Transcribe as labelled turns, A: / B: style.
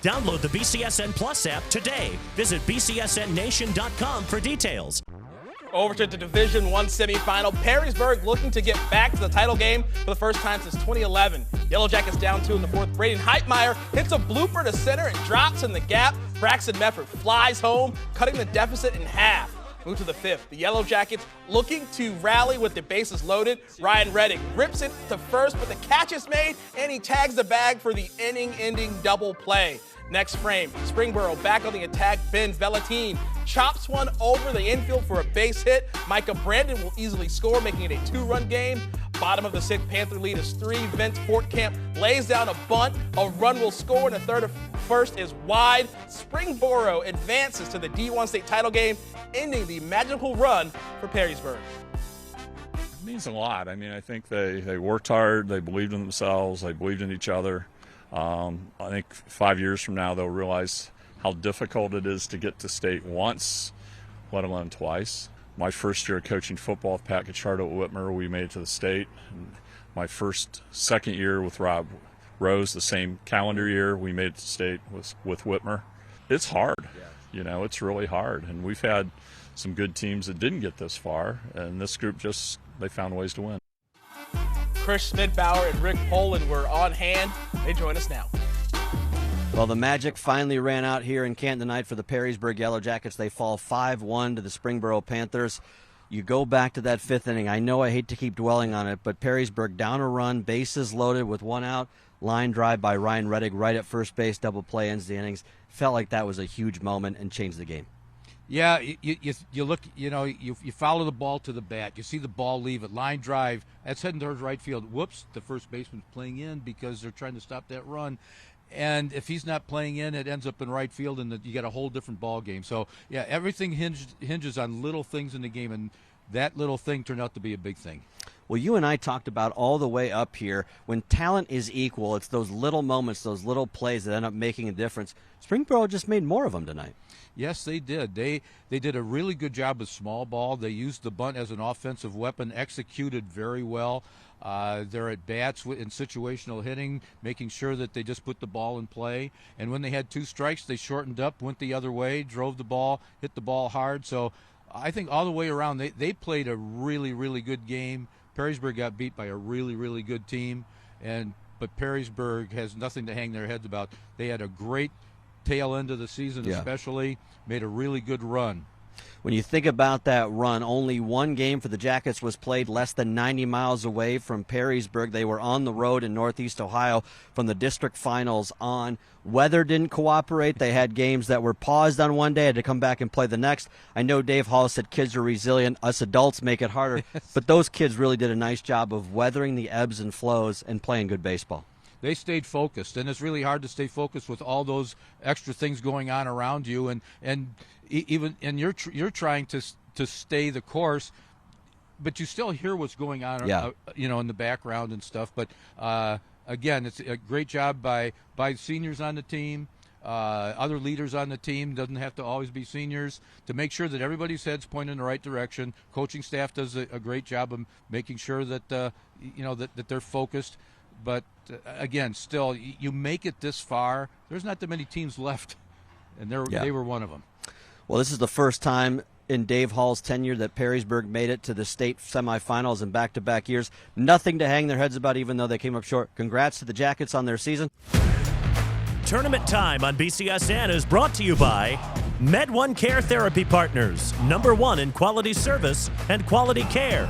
A: Download the BCSN Plus app today. Visit bcsnnation.com for details.
B: Over to the Division I semifinal. Perrysburg looking to get back to the title game for the first time since 2011. Yellow Jackets down 2 in the fourth. Braden Heitmeyer hits a blooper to center and drops in the gap. Braxton Mefford flies home, cutting the deficit in half. Move to the fifth. The Yellow Jackets looking to rally with the bases loaded. Ryan Reddick rips it to first, but the catch is made, and he tags the bag for the inning-ending double play. Next frame, Springboro back on the attack. Ben Velatine chops one over the infield for a base hit. Micah Brandon will easily score, making it a 2-run game. Bottom of the sixth, Panther lead is 3. Vince Fortcamp lays down a bunt. A run will score, and the third of first is wide. Springboro advances to the D1 state title game, ending the magical run for Perrysburg.
C: It means a lot. I mean, I think they worked hard. They believed in themselves. They believed in each other. I think 5 years from now they'll realize how difficult it is to get to state once, let alone twice. My first year coaching football with Pat Cacciardo at Whitmer, we made it to the state. And my second year with Rob Rose, the same calendar year, we made it to state with Whitmer. It's hard. You know, it's really hard. And we've had some good teams that didn't get this far, and this group they found ways to win.
B: Chris Schmidbauer and Rick Poland were on hand. They join us now.
D: Well, the magic finally ran out here in Canton tonight for the Perrysburg Yellow Jackets. They fall 5-1 to the Springboro Panthers. You go back to that fifth inning. I know I hate to keep dwelling on it, but Perrysburg down a run, bases loaded with one out, line drive by Ryan Reddick right at first base, double play ends the innings. Felt like that was a huge moment and changed the game.
E: Yeah, you look, you follow the ball to the bat. You see the ball leave it, line drive. That's heading towards right field. Whoops, the first baseman's playing in because they're trying to stop that run. And if he's not playing in, it ends up in right field, and you got a whole different ball game. So, yeah, everything hinges on little things in the game, and that little thing turned out to be a big thing.
D: Well, you and I talked about all the way up here, when talent is equal, it's those little moments, those little plays that end up making a difference. Springboro just made more of them tonight.
E: Yes, they did. They did a really good job with small ball. They used the bunt as an offensive weapon, executed very well. They're at bats in situational hitting, making sure that they just put the ball in play. And when they had 2 strikes, they shortened up, went the other way, drove the ball, hit the ball hard. So I think all the way around, they played a really, really good game. Perrysburg got beat by a really, really good team. But Perrysburg has nothing to hang their heads about. They had a great tail end of the season, especially made a really good run.
D: When you think about that run, only one game for the Jackets was played less than 90 miles away from Perrysburg. They were on the road in Northeast Ohio from the district finals on. Weather didn't cooperate. They had games that were paused on one day, had to come back and play the next. I know Dave Hall said kids are resilient. Us adults make it harder. But those kids really did a nice job of weathering the ebbs and flows and playing good baseball.
E: They stayed focused, and it's really hard to stay focused with all those extra things going on around you, and you're trying to stay the course, but you still hear what's going on, in the background and stuff. But again, it's a great job by seniors on the team, other leaders on the team. Doesn't have to always be seniors, to make sure that everybody's head's pointed in the right direction. Coaching staff does a great job of making sure that that they're focused. But again, still, you make it this far. There's not that many teams left, and they were one of them.
D: Well, this is the first time in Dave Hall's tenure that Perrysburg made it to the state semifinals in back-to-back years. Nothing to hang their heads about, even though they came up short. Congrats to the Jackets on their season.
A: Tournament Time on BCSN is brought to you by Med1 Care Therapy Partners, #1 in quality service and quality care.